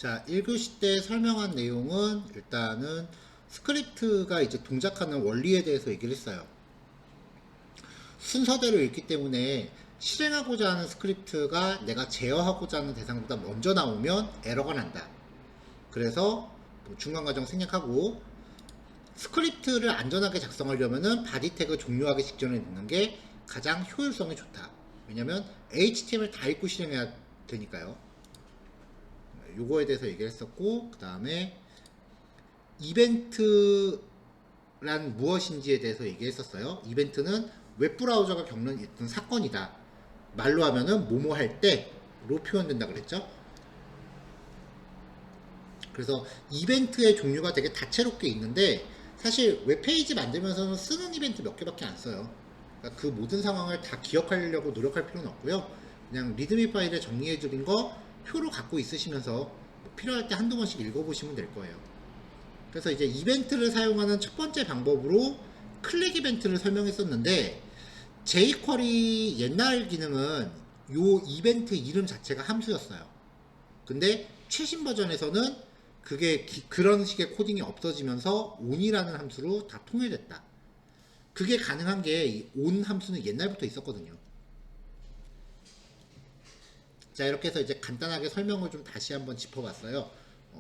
자, 1교시 때 설명한 내용은 일단은 스크립트가 이제 동작하는 원리에 대해서 얘기를 했어요. 순서대로 읽기 때문에 실행하고자 하는 스크립트가 내가 제어하고자 하는 대상보다 먼저 나오면 에러가 난다. 그래서 뭐 중간과정 생략하고 스크립트를 안전하게 작성하려면은 바디 태그 종료하기 직전에 넣는 게 가장 효율성이 좋다. 왜냐면 HTML 다 읽고 실행해야 되니까요. 요거에 대해서 얘기를 했었고, 그 다음에 이벤트란 무엇인지에 대해서 얘기했었어요. 이벤트는 웹브라우저가 겪는 어떤 사건이다. 말로 하면은 뭐뭐 할 때로 표현된다 그랬죠. 그래서 이벤트의 종류가 되게 다채롭게 있는데 사실 웹페이지 만들면서는 쓰는 이벤트 몇 개밖에 안 써요. 그러니까 그 모든 상황을 다 기억하려고 노력할 필요는 없고요. 그냥 리드미 파일에 정리해 드린 거 표로 갖고 있으시면서 뭐 필요할 때 한두 번씩 읽어보시면 될 거예요. 그래서 이제 이벤트를 사용하는 첫 번째 방법으로 클릭 이벤트를 설명했었는데 jQuery 옛날 기능은 요 이벤트 이름 자체가 함수였어요. 근데 최신 버전에서는 그게 그런 식의 코딩이 없어지면서 on이라는 함수로 다 통일됐다. 그게 가능한 게 on 함수는 옛날부터 있었거든요. 자, 이렇게 해서 이제 간단하게 설명을 좀 다시 한번 짚어봤어요.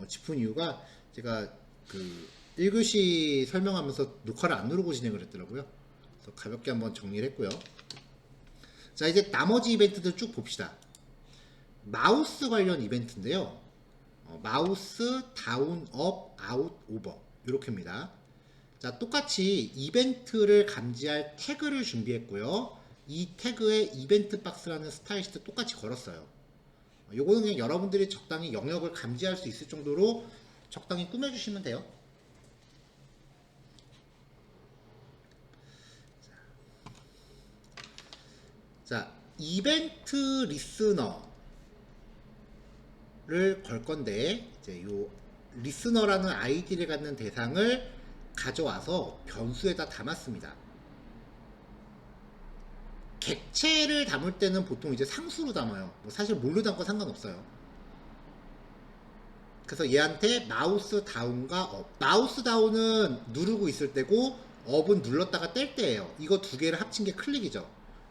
짚은 이유가 제가 그 1교시 설명하면서 녹화를 안 누르고 진행을 했더라고요. 그래서 가볍게 한번 정리를 했고요. 자, 이제 나머지 이벤트들 쭉 봅시다. 마우스 관련 이벤트인데요. 마우스, 다운, 업, 아웃, 오버 이렇게입니다. 자, 똑같이 이벤트를 감지할 태그를 준비했고요. 이 태그에 이벤트 박스라는 스타일시트 똑같이 걸었어요. 요거는 그냥 여러분들이 적당히 영역을 감지할 수 있을 정도로 적당히 꾸며주시면 돼요. 자, 이벤트 리스너를 걸 건데, 이제 요 리스너라는 아이디를 갖는 대상을 가져와서 변수에다 담았습니다. 객체를 담을 때는 보통 이제 상수로 담아요. 뭐 사실 뭘로 담고 상관없어요. 그래서 얘한테 마우스 다운과 업. 마우스 다운은 누르고 있을 때고 업은 눌렀다가 뗄 때예요. 이거 두 개를 합친 게 클릭이죠.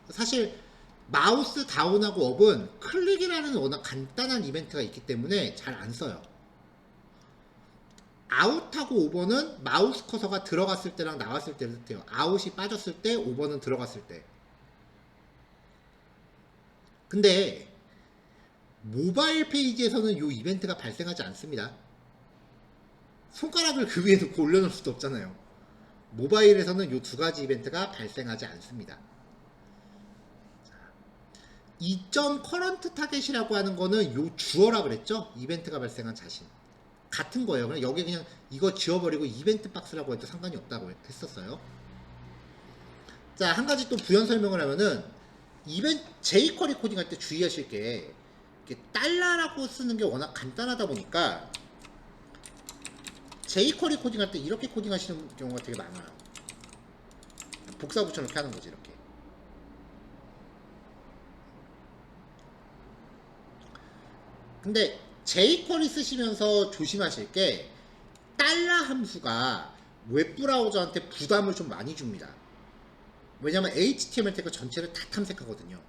사실 마우스 다운하고 업은 클릭이라는 워낙 간단한 이벤트가 있기 때문에 잘 안 써요. 아웃하고 오버는 마우스 커서가 들어갔을 때랑 나왔을 때를 뜻해요. 아웃이 빠졌을 때, 오버는 들어갔을 때. 근데 모바일 페이지에서는 이 이벤트가 발생하지 않습니다. 손가락을 그 위에 놓고 올려놓을 수도 없잖아요. 모바일에서는 이 두 가지 이벤트가 발생하지 않습니다. 2점 커런트 타겟이라고 하는 거는 요 주어라 그랬죠? 이벤트가 발생한 자신. 같은 거예요. 그냥 여기 그냥 이거 지워버리고 이벤트 박스라고 해도 상관이 없다고 했었어요. 자, 한 가지 또 부연 설명을 하면은 이벤트 jQuery 코딩할 때 주의하실 게 달러라고 쓰는 게 워낙 간단하다 보니까 jQuery 코딩할 때 이렇게 코딩하시는 경우가 되게 많아요. 복사 붙여넣기 하는 거지 이렇게. 근데 jQuery 쓰시면서 조심하실 게 달러 함수가 웹브라우저한테 부담을 좀 많이 줍니다. 왜냐면 HTML 태그 전체를 다 탐색하거든요.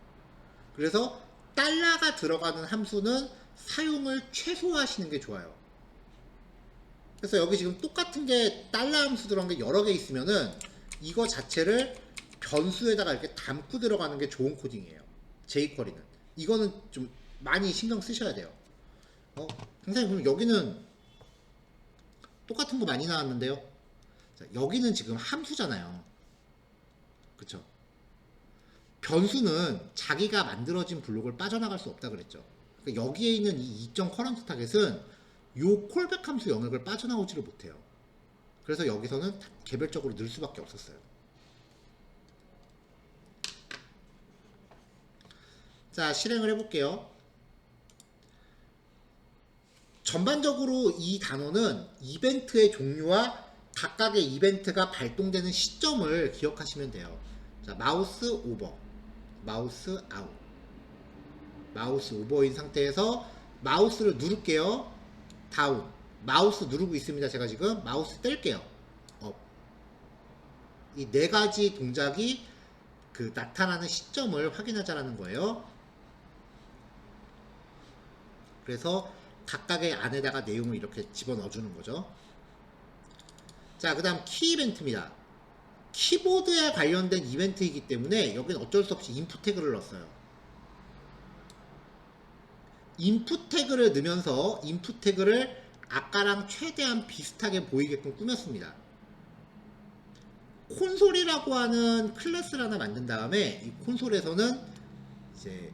그래서 달러가 들어가는 함수는 사용을 최소화하시는 게 좋아요. 그래서 여기 지금 똑같은 게 달러 함수 들어간 게 여러 개 있으면은 이거 자체를 변수에다가 이렇게 담고 들어가는 게 좋은 코딩이에요. jQuery는. 이거는 좀 많이 신경 쓰셔야 돼요. 선생님, 그럼 여기는 똑같은 거 많이 나왔는데요? 자, 여기는 지금 함수잖아요. 그쵸? 변수는 자기가 만들어진 블록을 빠져나갈 수 없다 그랬죠. 그러니까 여기에 있는 이 2점 커런트 타겟은 요 콜백 함수 영역을 빠져나오지를 못해요. 그래서 여기서는 개별적으로 넣을 수밖에 없었어요. 자, 실행을 해볼게요. 전반적으로 이 단어는 이벤트의 종류와 각각의 이벤트가 발동되는 시점을 기억하시면 돼요. 자, 마우스 오버, 마우스 아웃. 마우스 오버인 상태에서 마우스를 누를게요. 다운. 마우스 누르고 있습니다. 제가 지금 마우스 뗄게요. 업. 이 네 가지 동작이 그 나타나는 시점을 확인하자라는 거예요. 그래서 각각의 안에다가 내용을 이렇게 집어넣어 주는 거죠. 자, 그 다음 키 이벤트입니다. 키보드에 관련된 이벤트이기 때문에 여기는 어쩔 수 없이 인풋 태그를 넣었어요. 인풋 태그를 넣으면서 인풋 태그를 아까랑 최대한 비슷하게 보이게끔 꾸몄습니다. 콘솔이라고 하는 클래스를 하나 만든 다음에 이 콘솔에서는 이제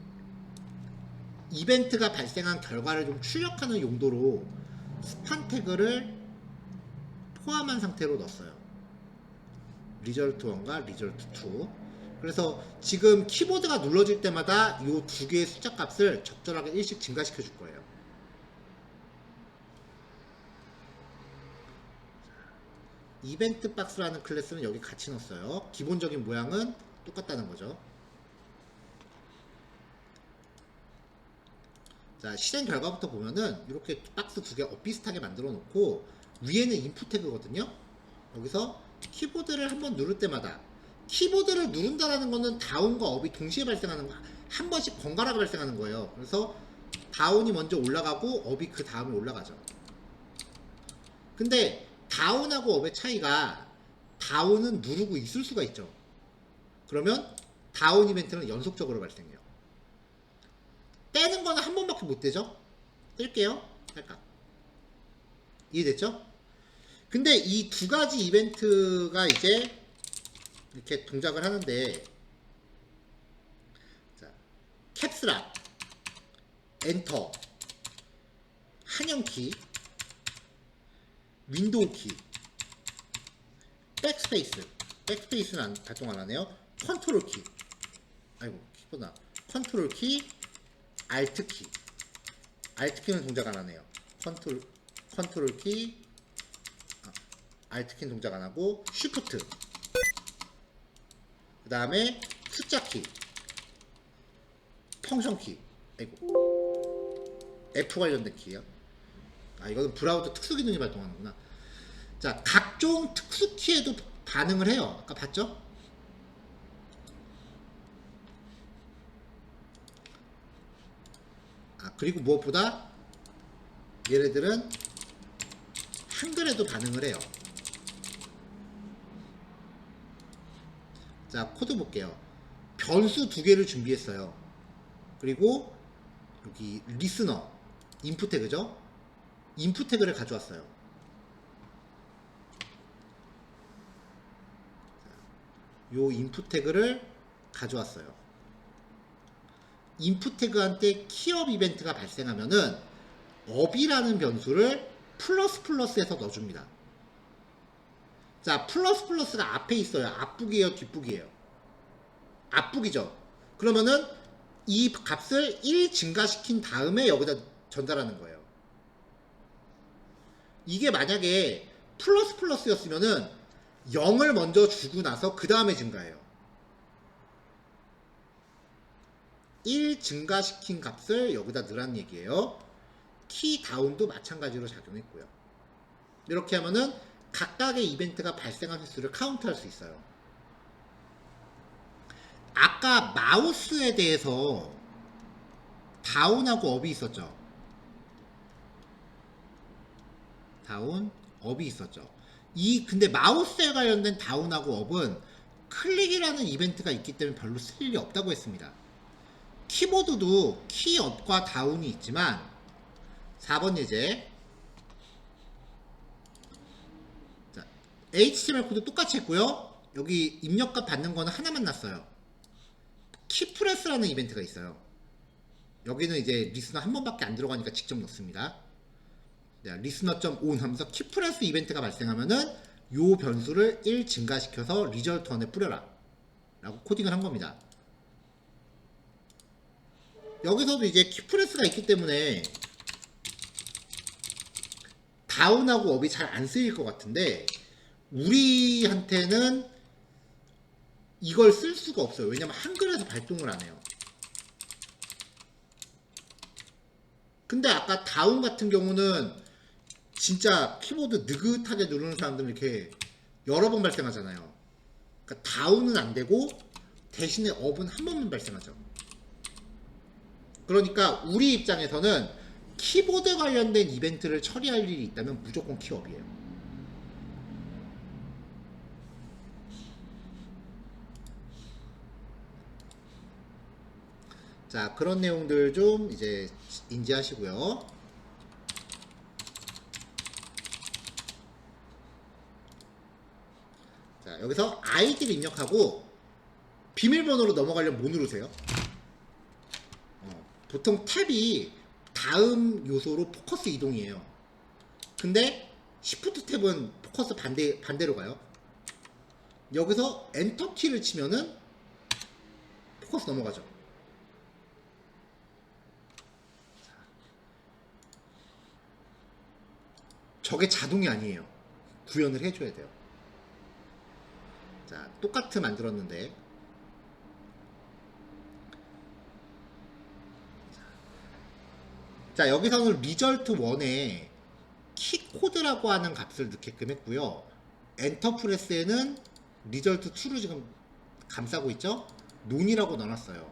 이벤트가 발생한 결과를 좀 출력하는 용도로 스판 태그를 포함한 상태로 넣었어요. 리절트 1과 리절트 2. 그래서 지금 키보드가 눌러질 때마다 이 두 개의 숫자 값을 적절하게 1씩 증가시켜 줄 거예요. 이벤트 박스라는 클래스는 여기 같이 넣었어요. 기본적인 모양은 똑같다는 거죠. 자, 실행 결과부터 보면은 이렇게 박스 두 개 비슷하게 만들어 놓고 위에는 인풋 태그거든요. 여기서 키보드를 한번 누를 때마다, 키보드를 누른다라는 거는 다운과 업이 동시에 발생하는 거, 한 번씩 번갈아가 발생하는 거예요. 그래서 다운이 먼저 올라가고 업이 그 다음에 올라가죠. 근데 다운하고 업의 차이가, 다운은 누르고 있을 수가 있죠. 그러면 다운 이벤트는 연속적으로 발생해요. 떼는 거는 한 번밖에 못 떼죠. 뗄게요. 할까? 이해됐죠? 근데 이 두 가지 이벤트가 이제 이렇게 동작을 하는데, 자, 캡스락, 엔터, 한영키, 윈도우 키, 백스페이스, 백스페이스는 발동 안 하네요. 컨트롤 키, 아이고 키보다 컨트롤 키, 알트 키, 알트 키는 동작 안 하네요. 컨트롤 키, 알트 키는 동작 안 하고, 쉬프트, 그 다음에 숫자 키, 펑션 키, 아이고 F 관련된 키예요. 아, 이거는 브라우저 특수 기능이 발동하는구나. 자, 각종 특수 키에도 반응을 해요. 아까 봤죠? 아, 그리고 무엇보다 얘네들은 한글에도 반응을 해요. 자, 코드 볼게요. 변수 두 개를 준비했어요. 그리고 여기 리스너, 인풋 태그죠? 인풋 태그를 가져왔어요. 요 인풋 태그를 가져왔어요. 인풋 태그한테 키업 이벤트가 발생하면은 업이라는 변수를 플러스에서 넣어줍니다. 자, 플러스가 앞에 있어요. 앞북이에요, 뒷북이에요? 앞북이죠. 그러면은 이 값을 1 증가시킨 다음에 여기다 전달하는 거예요. 이게 만약에 플러스였으면은 0을 먼저 주고 나서 그 다음에 증가해요. 1 증가시킨 값을 여기다 넣으라는 얘기예요. 키 다운도 마찬가지로 작용했고요. 이렇게 하면은 각각의 이벤트가 발생한 횟수를 카운트할 수 있어요. 아까 마우스에 대해서 다운하고 업이 있었죠. 다운, 업이 있었죠. 근데 마우스에 관련된 다운하고 업은 클릭이라는 이벤트가 있기 때문에 별로 쓸 일이 없다고 했습니다. 키보드도 키 업과 다운이 있지만 4번 예제, 자, HTML 코드 똑같이 했고요. 여기 입력값 받는 거는 하나만 났어요. 키프레스라는 이벤트가 있어요. 여기는 이제 리스너 한 번밖에 안 들어가니까 직접 넣습니다. 리스너.on 하면서 키프레스 이벤트가 발생하면은 요 변수를 1 증가시켜서 리절트 원에 뿌려라 라고 코딩을 한 겁니다. 여기서도 이제 키프레스가 있기 때문에 다운하고 업이 잘 안 쓰일 것 같은데, 우리한테는 이걸 쓸 수가 없어요. 왜냐면 한글에서 발동을 안 해요. 근데 아까 다운 같은 경우는 진짜 키보드 느긋하게 누르는 사람들은 이렇게 여러 번 발생하잖아요. 그러니까 다운은 안 되고 대신에 업은 한 번만 발생하죠. 그러니까 우리 입장에서는 키보드 관련된 이벤트를 처리할 일이 있다면 무조건 키업이에요. 자, 그런 내용들 좀 이제 인지하시고요. 자, 여기서 아이디를 입력하고 비밀번호로 넘어가려면 뭐 누르세요? 보통 탭이 다음 요소로 포커스 이동이에요. 근데 시프트 탭은 포커스 반대로 가요. 여기서 엔터 키를 치면은 포커스 넘어가죠. 저게 자동이 아니에요. 구현을 해줘야 돼요. 자, 똑같이 만들었는데 자, 여기서는 리절트 1에 키코드라고 하는 값을 넣게끔 했고요. 엔터 프레스에는 리절트 2를 지금 감싸고 있죠. 논이라고 넣어놨어요.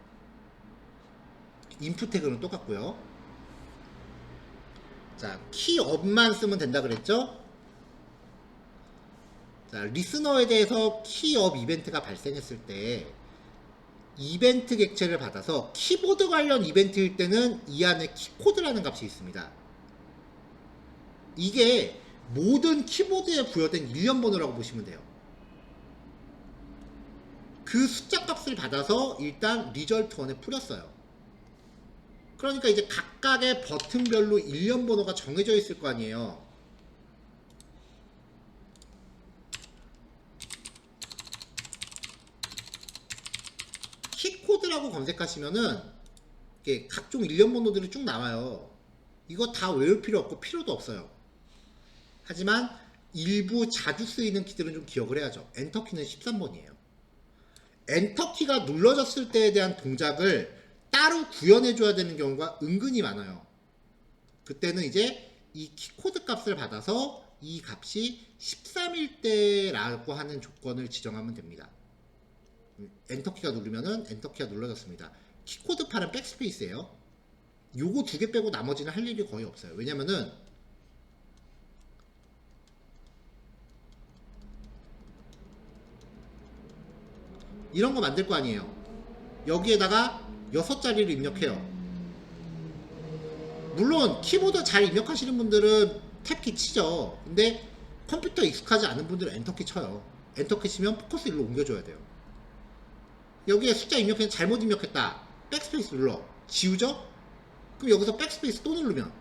인풋 태그는 똑같고요. 자, 키업만 쓰면 된다 그랬죠. 자, 리스너에 대해서 키업 이벤트가 발생했을 때 이벤트 객체를 받아서 키보드 관련 이벤트일 때는 이 안에 키코드라는 값이 있습니다. 이게 모든 키보드에 부여된 일련 번호라고 보시면 돼요. 그 숫자 값을 받아서 일단 리절트 1에 뿌렸어요. 그러니까 이제 각각의 버튼별로 일련 번호가 정해져 있을 거 아니에요. 키코드라고 검색하시면은 이게 각종 일련 번호들이 쭉 나와요. 이거 다 외울 필요 없고 필요도 없어요. 하지만 일부 자주 쓰이는 키들은 좀 기억을 해야죠. 엔터키는 13번이에요. 엔터키가 눌러졌을 때에 대한 동작을 따로 구현해줘야 되는 경우가 은근히 많아요. 그때는 이제 이 키코드 값을 받아서 이 값이 13일 때라고 하는 조건을 지정하면 됩니다. 엔터키가 누르면은 엔터키가 눌러졌습니다. 키코드 팔은 백스페이스예요. 요거 두 개 빼고 나머지는 할 일이 거의 없어요. 왜냐면은 이런 거 만들 거 아니에요. 여기에다가 6자리를 입력해요. 물론 키보드 잘 입력하시는 분들은 탭키 치죠. 근데 컴퓨터 익숙하지 않은 분들은 엔터키 쳐요. 엔터키 치면 포커스 일로 옮겨줘야 돼요. 여기에 숫자 입력했는데 잘못 입력했다. 백스페이스 눌러. 지우죠? 그럼 여기서 백스페이스 또 누르면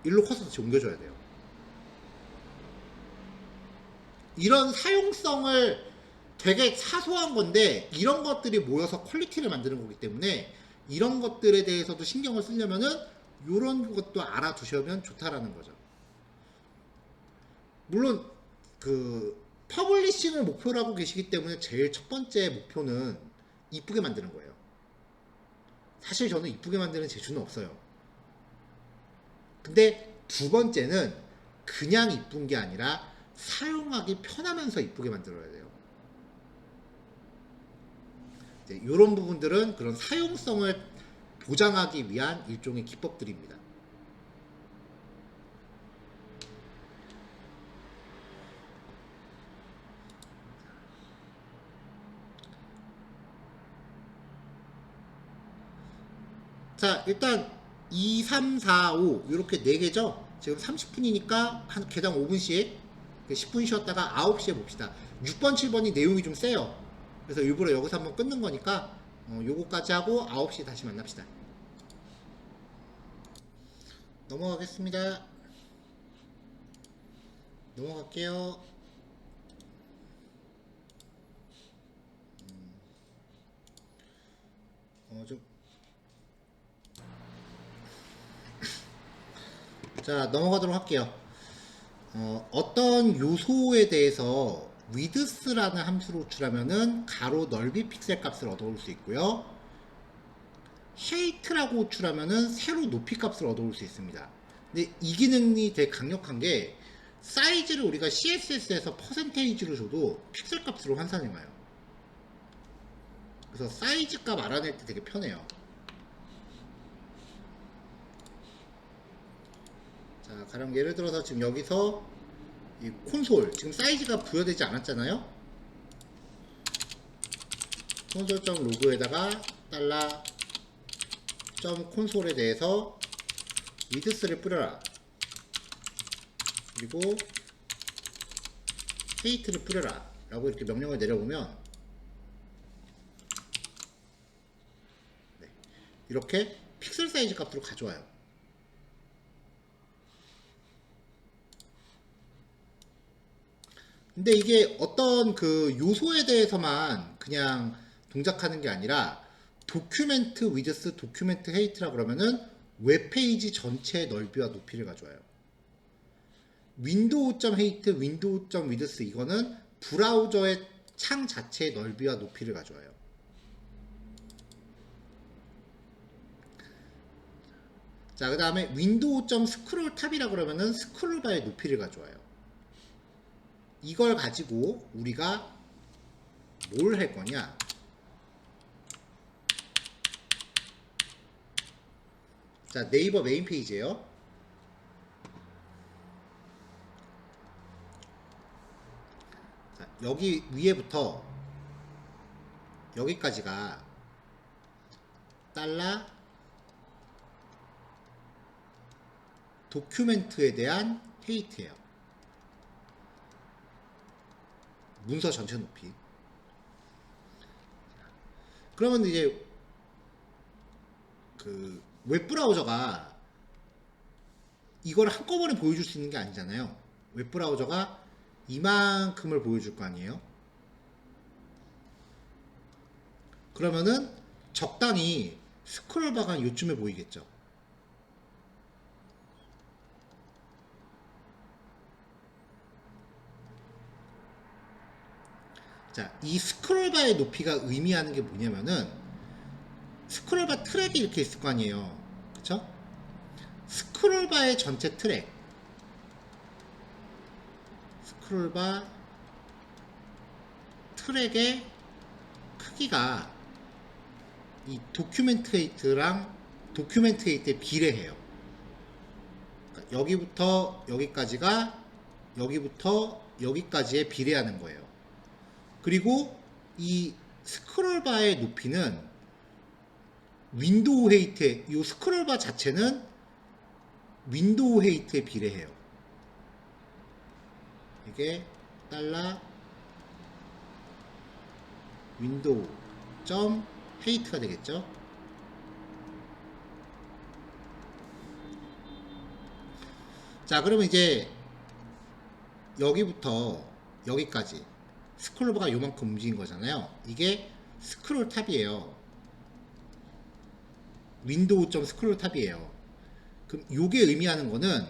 일로 커서 다시 옮겨줘야 돼요. 이런 사용성을 되게 사소한 건데 이런 것들이 모여서 퀄리티를 만드는 거기 때문에 이런 것들에 대해서도 신경을 쓰려면은 이런 것도 알아두시면 좋다라는 거죠. 물론 그 퍼블리싱을 목표로 하고 계시기 때문에 제일 첫 번째 목표는 이쁘게 만드는 거예요. 사실 저는 이쁘게 만드는 재주는 없어요. 근데 두 번째는 그냥 이쁜 게 아니라 사용하기 편하면서 이쁘게 만들어야 돼요. 이런 부분들은 그런 사용성을 보장하기 위한 일종의 기법들입니다. 자, 일단 2, 3, 4, 5 이렇게 4개죠. 지금 30분이니까 한 개당 5분씩 10분 쉬었다가 9시에 봅시다. 6번, 7번이 내용이 좀 세요. 그래서 일부러 여기서 한번 끊는 거니까 요거까지 하고 9시에 다시 만납시다. 넘어가겠습니다. 넘어갈게요. 자, 넘어가도록 할게요. 어떤 요소에 대해서 width라는 함수로 호출하면은 가로 넓이 픽셀 값을 얻어올 수 있고요. height라고 호출하면은 세로 높이 값을 얻어올 수 있습니다. 근데 이 기능이 되게 강력한 게 사이즈를 우리가 CSS에서 퍼센테이지로 줘도 픽셀 값으로 환산해 와요. 그래서 사이즈 값 알아낼 때 되게 편해요. 자, 가령 예를 들어서 지금 여기서 이 콘솔 지금 사이즈가 부여되지 않았잖아요. 콘솔.로그에다가 달러 점 콘솔에 대해서 위드스를 뿌려라. 그리고 헤이트를 뿌려라 라고 이렇게 명령을 내려보면 네, 이렇게 픽셀 사이즈 값으로 가져와요. 근데 이게 어떤 그 요소에 대해서만 그냥 동작하는 게 아니라 도큐멘트 위드스, 도큐멘트 헤이트라 그러면은 웹페이지 전체의 넓이와 높이를 가져와요. 윈도우.헤이트, 윈도우.위드스 이거는 브라우저의 창 자체의 넓이와 높이를 가져와요. 자, 그 다음에 윈도우.스크롤탑이라 그러면은 스크롤바의 높이를 가져와요. 이걸 가지고 우리가 뭘 할 거냐? 자, 네이버 메인 페이지에요. 자, 여기 위에부터 여기까지가 달러 도큐멘트에 대한 헤이트예요. 문서 전체 높이. 그러면 이제 그 웹브라우저가 이걸 한꺼번에 보여줄 수 있는 게 아니잖아요. 웹브라우저가 이만큼을 보여줄 거 아니에요. 그러면은 적당히 스크롤바가 요쯤에 보이겠죠. 자, 이 스크롤바의 높이가 의미하는 게 뭐냐면은 스크롤바 트랙이 이렇게 있을 거 아니에요. 그쵸? 스크롤바의 전체 트랙, 스크롤바 트랙의 크기가 이 도큐멘트 헤이트에 비례해요. 그러니까 여기부터 여기까지가 여기부터 여기까지에 비례하는 거예요. 그리고 이 스크롤바의 높이는 윈도우 헤이트에, 이 스크롤바 자체는 윈도우 헤이트에 비례해요. 이게 달러 윈도우 점 헤이트가 되겠죠. 자, 그러면 이제 여기부터 여기까지 스크롤바가 요만큼 움직인 거잖아요. 이게 스크롤 탑이에요. 윈도우 점 스크롤 탑이에요. 그럼 요게 의미하는 거는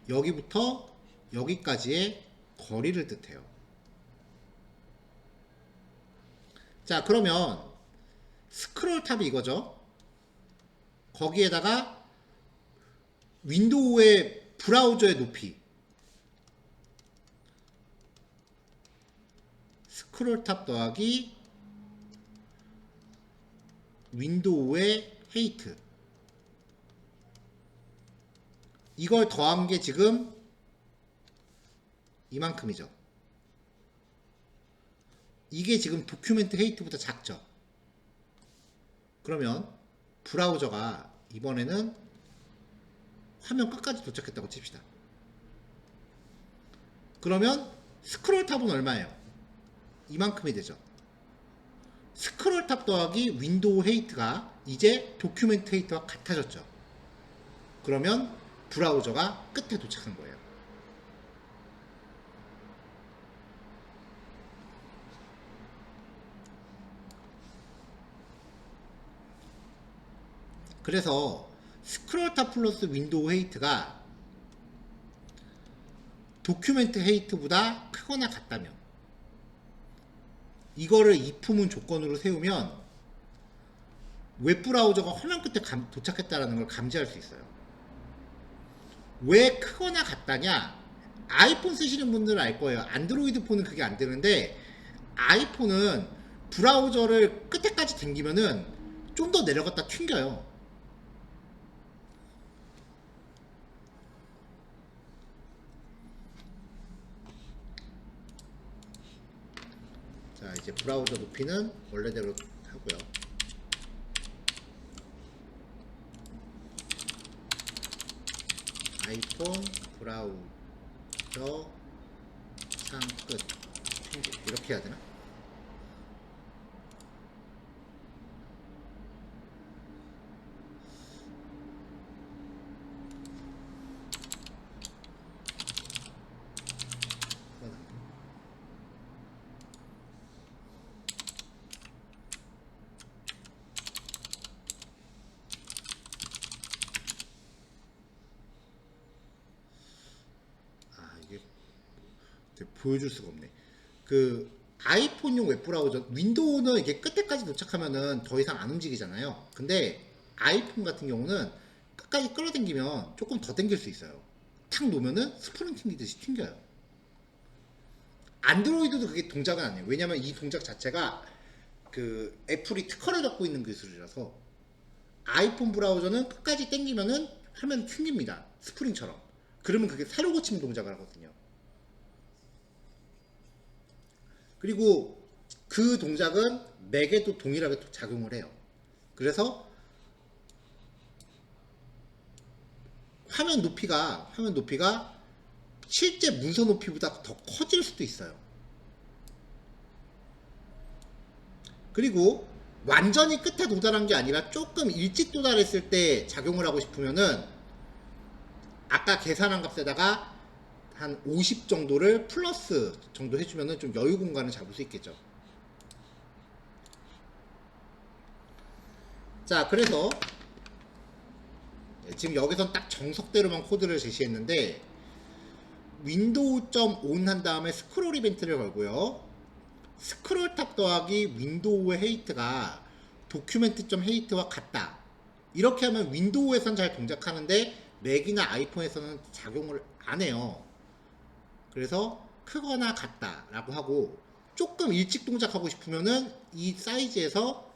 여기부터 여기까지의 거리를 뜻해요. 자, 그러면 스크롤 탑이 이거죠. 거기에다가 윈도우의 브라우저의 높이, 스크롤 탑 더하기 윈도우의 헤이트, 이걸 더한 게 지금 이만큼이죠. 이게 지금 도큐멘트 헤이트보다 작죠. 그러면 브라우저가 이번에는 화면 끝까지 도착했다고 칩시다. 그러면 스크롤 탑은 얼마예요? 이만큼이 되죠. 스크롤 탑 더하기 윈도우 헤이트가 이제 도큐멘트 헤이트와 같아졌죠. 그러면 브라우저가 끝에 도착한 거예요. 그래서 스크롤 탑 플러스 윈도우 헤이트가 도큐멘트 헤이트보다 크거나 같다면, 이거를 이품은 조건으로 세우면 웹브라우저가 화면 끝에 도착했다는 걸 감지할 수 있어요. 왜 크거나 같다냐? 아이폰 쓰시는 분들은 알 거예요. 안드로이드 폰은 그게 안 되는데 아이폰은 브라우저를 끝에까지 당기면은 좀 더 내려갔다 튕겨요. 자, 이제 브라우저 높이는 원래대로 하고요. 아이폰 브라우저 창끝 이렇게 해야 되나? 이게 보여줄 수가 없네. 그 아이폰용 웹브라우저 윈도우는 이게 끝에까지 도착하면은 더 이상 안 움직이잖아요. 근데 아이폰 같은 경우는 끝까지 끌어당기면 조금 더 당길 수 있어요. 탁 놓으면은 스프링 튕기듯이 튕겨요. 안드로이드도 그게 동작은 안 해요. 왜냐면 이 동작 자체가 그 애플이 특허를 갖고 있는 기술이라서 아이폰 브라우저는 끝까지 당기면은 화면 튕깁니다. 스프링처럼. 그러면 그게 새로 고치는 동작을 하거든요. 그리고 그 동작은 맥에도 동일하게 작용을 해요. 그래서 화면 높이가 실제 문서 높이보다 더 커질 수도 있어요. 그리고 완전히 끝에 도달한 게 아니라 조금 일찍 도달했을 때 작용을 하고 싶으면은 아까 계산한 값에다가 한 50 정도를 플러스 정도 해주면은 좀 여유 공간을 잡을 수 있겠죠. 자, 그래서 지금 여기선 딱 정석대로만 코드를 제시했는데 윈도우 점 온 한 다음에 스크롤 이벤트를 걸고요. 스크롤 탑 더하기 윈도우의 헤이트가 도큐멘트 점 헤이트와 같다. 이렇게 하면 윈도우에선 잘 동작하는데 맥이나 아이폰에서는 작용을 안 해요. 그래서 크거나 같다라고 하고 조금 일찍 동작하고 싶으면은 이 사이즈에서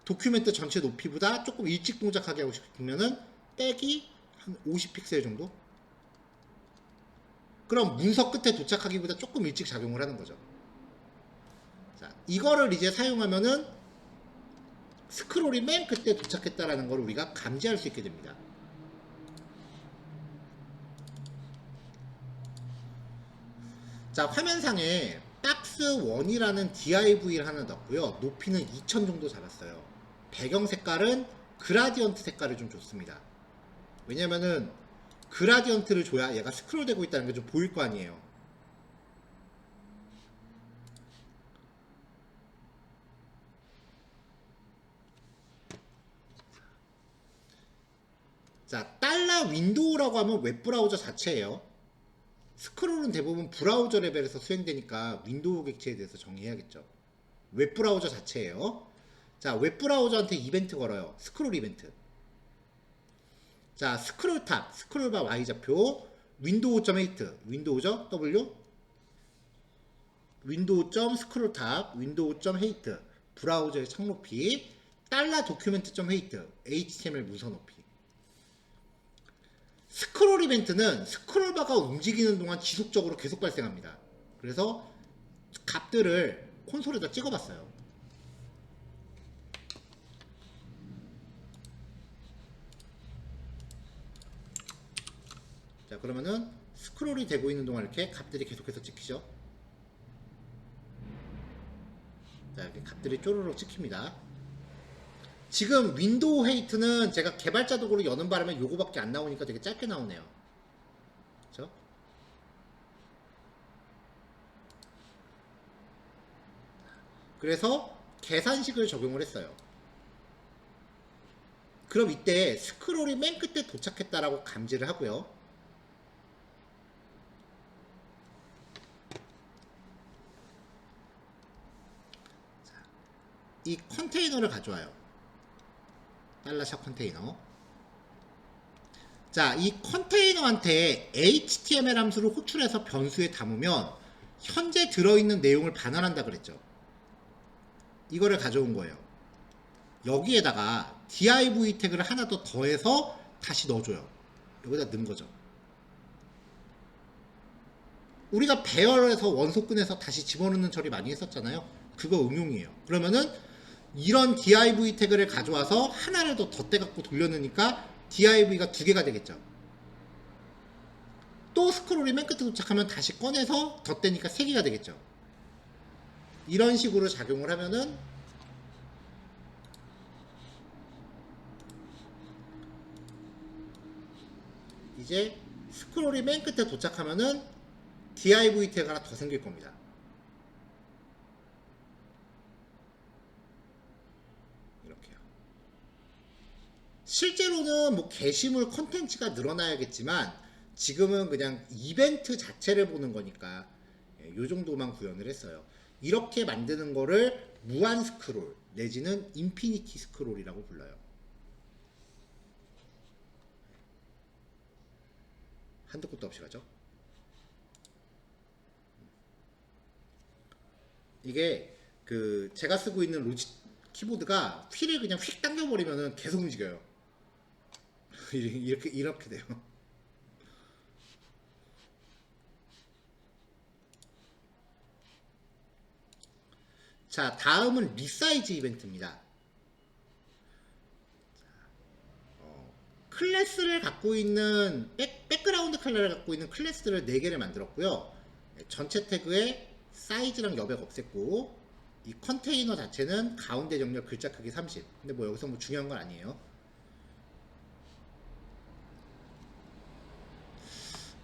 도큐멘트 전체 높이보다 조금 일찍 동작하게 하고 싶으면은 빼기 한 50픽셀 정도? 그럼 문서 끝에 도착하기보다 조금 일찍 작용을 하는 거죠. 자, 이거를 이제 사용하면은 스크롤이 맨 끝에 도착했다라는 걸 우리가 감지할 수 있게 됩니다. 자, 화면상에 박스 1이라는 DIV를 하나 넣었고요. 높이는 2000 정도 잡았어요. 배경 색깔은 그라디언트 색깔을 좀 줬습니다. 왜냐면은 그라디언트를 줘야 얘가 스크롤 되고 있다는 게 좀 보일 거 아니에요. 자, 달러 윈도우라고 하면 웹브라우저 자체예요. 스크롤은 대부분 브라우저 레벨에서 수행되니까 윈도우 객체에 대해서 정의해야겠죠. 웹브라우저 자체예요. 자, 웹브라우저한테 이벤트 걸어요. 스크롤 이벤트. 자, 스크롤 탑, 스크롤바 Y좌표, 윈도우.8, 윈도우죠? W, 윈도우 스크롤 탑, 윈도우.8, 브라우저의 창높이, 달러 도큐멘트.8, HTML 문서 높이. 스크롤 이벤트는 스크롤바가 움직이는 동안 지속적으로 계속 발생합니다. 그래서 값들을 콘솔에다 찍어봤어요. 자, 그러면은 스크롤이 되고 있는 동안 이렇게 값들이 계속해서 찍히죠. 자, 이렇게 값들이 쪼르륵 찍힙니다. 지금 윈도우 헤이트는 제가 개발자 도구로 여는 바람에 요거밖에 안 나오니까 되게 짧게 나오네요. 그렇죠? 그래서 계산식을 적용을 했어요. 그럼 이때 스크롤이 맨 끝에 도착했다라고 감지를 하고요. 이 컨테이너를 가져와요. 달러샵 컨테이너. 자, 이 컨테이너한테 HTML 함수를 호출해서 변수에 담으면 현재 들어있는 내용을 반환한다 그랬죠. 이거를 가져온 거예요. 여기에다가 div 태그를 하나 더 더해서 다시 넣어줘요. 여기다 넣은 거죠. 우리가 배열에서 원소 꺼내서 다시 집어넣는 처리 많이 했었잖아요. 그거 응용이에요. 그러면은 이런 div 태그를 가져와서 하나를 더 덧대갖고 돌려놓으니까 div가 두 개가 되겠죠. 또 스크롤이 맨 끝에 도착하면 다시 꺼내서 덧대니까 세 개가 되겠죠. 이런 식으로 작용을 하면은 이제 스크롤이 맨 끝에 도착하면은 div 태그가 하나 더 생길 겁니다. 이렇게요. 실제로는 뭐 게시물 컨텐츠가 늘어나야겠지만 지금은 그냥 이벤트 자체를 보는 거니까 이 정도만 구현을 했어요. 이렇게 만드는 거를 무한 스크롤 내지는 인피니티 스크롤이라고 불러요. 한도 끝도 없이 가죠. 이게 그 제가 쓰고 있는 로직 키보드가 휠을 그냥 휙 당겨버리면은 계속 움직여요. 이렇게 돼요. 자, 다음은 리사이즈 이벤트입니다. 클래스를 갖고 있는 백그라운드 컬러를 갖고 있는 클래스들을 4개를 만들었고요. 전체 태그에 사이즈랑 여백 없앴고 이 컨테이너 자체는 가운데 정렬 글자 크기 30. 근데 뭐 여기서 뭐 중요한 건 아니에요.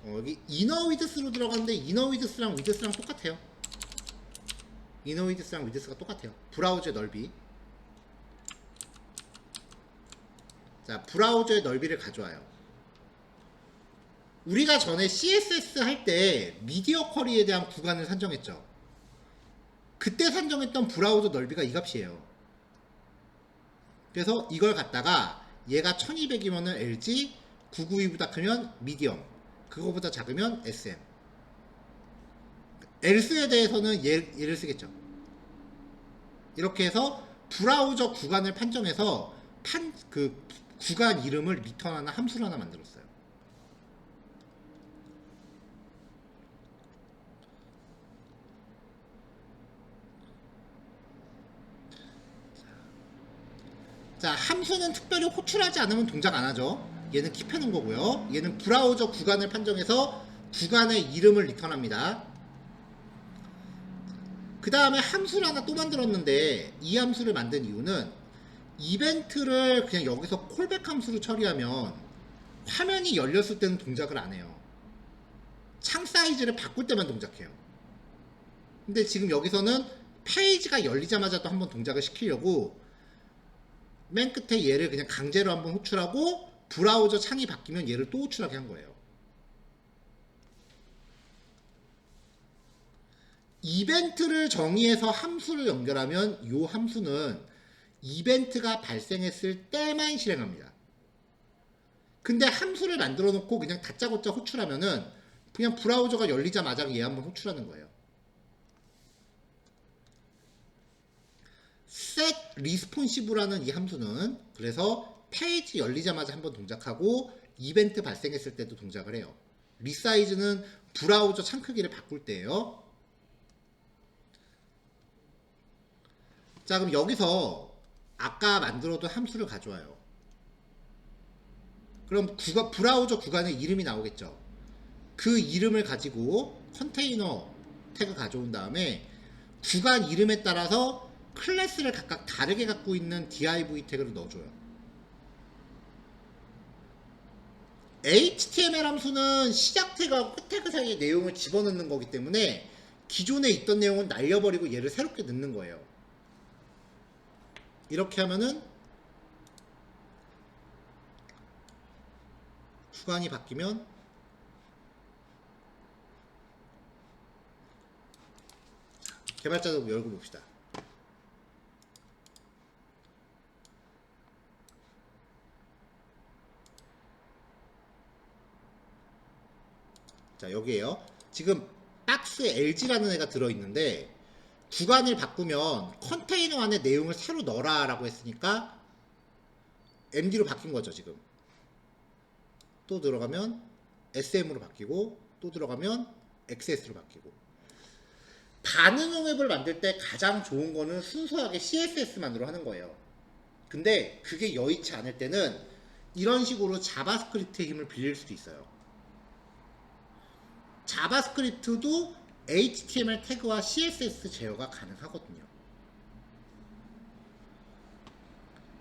여기 이너 위드스로 들어가는데 이너 위드스랑 위드스랑 똑같아요. 이너 위드스랑 위드스가 똑같아요. 브라우저의 넓이. 자, 브라우저의 넓이를 가져와요. 우리가 전에 CSS 할 때 미디어 쿼리에 대한 구간을 산정했죠. 그때 산정했던 브라우저 넓이가 이 값이에요. 그래서 이걸 갖다가 얘가 1200이면은 LG, 992보다 크면 미디엄, 그거보다 작으면 SM. 엘스에 대해서는 얘를 쓰겠죠. 이렇게 해서 브라우저 구간을 판정해서 그 구간 이름을 리턴하는 함수를 하나 만들었어요. 자, 함수는 특별히 호출하지 않으면 동작 안 하죠. 얘는 킵해놓은 거고요. 얘는 브라우저 구간을 판정해서 구간의 이름을 리턴합니다. 그 다음에 함수를 하나 또 만들었는데 이 함수를 만든 이유는 이벤트를 그냥 여기서 콜백 함수로 처리하면 화면이 열렸을 때는 동작을 안 해요. 창 사이즈를 바꿀 때만 동작해요. 근데 지금 여기서는 페이지가 열리자마자 또 한번 동작을 시키려고 맨 끝에 얘를 그냥 강제로 한번 호출하고 브라우저 창이 바뀌면 얘를 또 호출하게 한 거예요. 이벤트를 정의해서 함수를 연결하면 이 함수는 이벤트가 발생했을 때만 실행합니다. 근데 함수를 만들어 놓고 그냥 다짜고짜 호출하면은 그냥 브라우저가 열리자마자 얘 한번 호출하는 거예요. set responsive라는 이 함수는 그래서 페이지 열리자마자 한번 동작하고 이벤트 발생했을 때도 동작을 해요. 리사이즈는 브라우저 창 크기를 바꿀 때예요. 자, 그럼 여기서 아까 만들어둔 함수를 가져와요. 그럼 브라우저 구간에 이름이 나오겠죠. 그 이름을 가지고 컨테이너 태그 가져온 다음에 구간 이름에 따라서 클래스를 각각 다르게 갖고 있는 div 태그를 넣어줘요. HTML 함수는 시작 태그와 끝 태그 사이에 내용을 집어넣는 거기 때문에 기존에 있던 내용은 날려버리고 얘를 새롭게 넣는 거예요. 이렇게 하면은 구간이 바뀌면 개발자도 열고 봅시다. 자, 여기에요. 지금 박스에 LG라는 애가 들어있는데 구간을 바꾸면 컨테이너 안에 내용을 새로 넣어라 라고 했으니까 MD로 바뀐 거죠. 지금 또 들어가면 SM으로 바뀌고 또 들어가면 XS로 바뀌고. 반응형 앱을 만들 때 가장 좋은 거는 순수하게 CSS만으로 하는 거예요. 근데 그게 여의치 않을 때는 이런 식으로 자바스크립트의 힘을 빌릴 수도 있어요. 자바스크립트도 HTML 태그와 CSS 제어가 가능하거든요.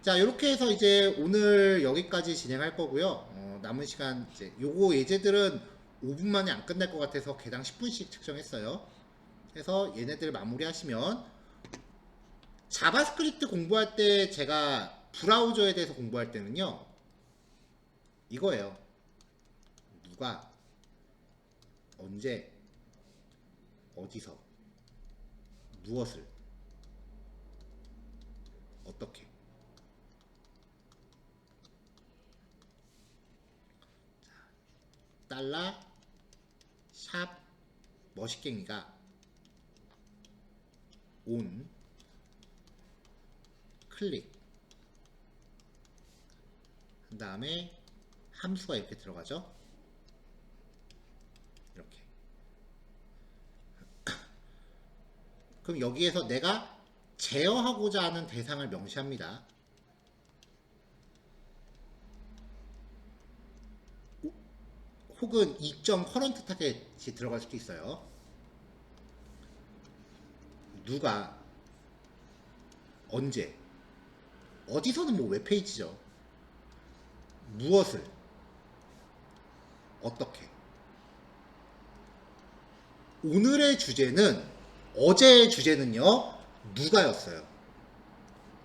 자, 이렇게 해서 이제 오늘 여기까지 진행할 거고요. 남은 시간 이제 요거 예제들은 5분 만에 안 끝날 것 같아서 개당 10분씩 측정했어요. 그래서 얘네들 마무리하시면, 자바스크립트 공부할 때 제가 브라우저에 대해서 공부할 때는요, 이거예요. 누가 언제 어디서 무엇을 어떻게. 달러 샵 머시갱이가 온 클릭 한 다음에 함수가 이렇게 들어가죠. 이렇게. 그럼 여기에서 내가 제어하고자 하는 대상을 명시합니다. 혹은 2점 커런트 타겟이 들어갈 수도 있어요. 누가 언제 어디서는 뭐 웹페이지죠. 무엇을 어떻게. 오늘의 주제는, 어제의 주제는요, 누가였어요.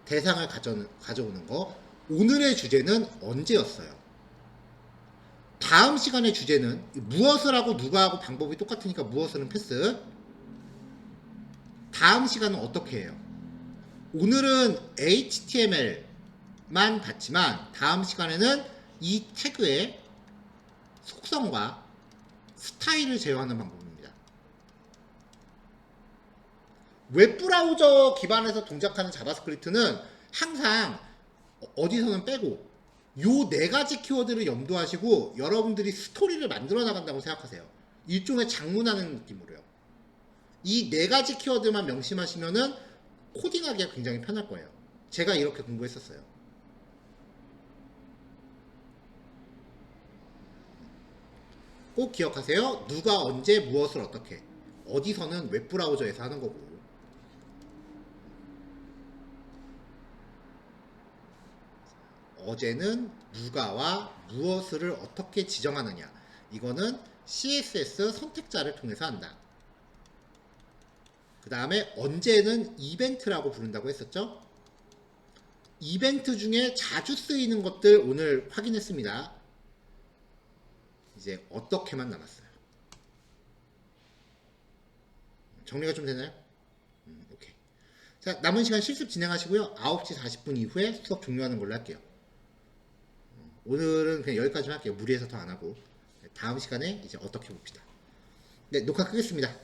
대상을 가져오는 거. 오늘의 주제는 언제였어요. 다음 시간의 주제는 무엇을 하고 누가 하고 방법이 똑같으니까 무엇을은 패스. 다음 시간은 어떻게 해요. 오늘은 HTML만 봤지만 다음 시간에는 이 태그의 속성과 스타일을 제어하는 방법입니다. 웹브라우저 기반에서 동작하는 자바스크립트는 항상 어디서는 빼고 요 네 가지 키워드를 염두하시고 여러분들이 스토리를 만들어 나간다고 생각하세요. 일종의 장문하는 느낌으로요. 이 네 가지 키워드만 명심하시면은 코딩하기가 굉장히 편할 거예요. 제가 이렇게 공부했었어요. 꼭 기억하세요. 누가 언제 무엇을 어떻게. 어디서는 웹브라우저에서 하는 거고. 어제는 누가와 무엇을 어떻게 지정하느냐. 이거는 CSS 선택자를 통해서 한다. 그 다음에 언제는 이벤트라고 부른다고 했었죠. 이벤트 중에 자주 쓰이는 것들 오늘 확인했습니다. 이제 어떻게만 남았어요. 정리가 좀 되나요? 오케이. 자, 남은 시간 실습 진행하시고요. 9시 40분 이후에 수업 종료하는 걸로 할게요. 오늘은 그냥 여기까지만 할게요. 무리해서 더 안 하고. 다음 시간에 이제 어떻게 봅시다. 네, 녹화 끄겠습니다.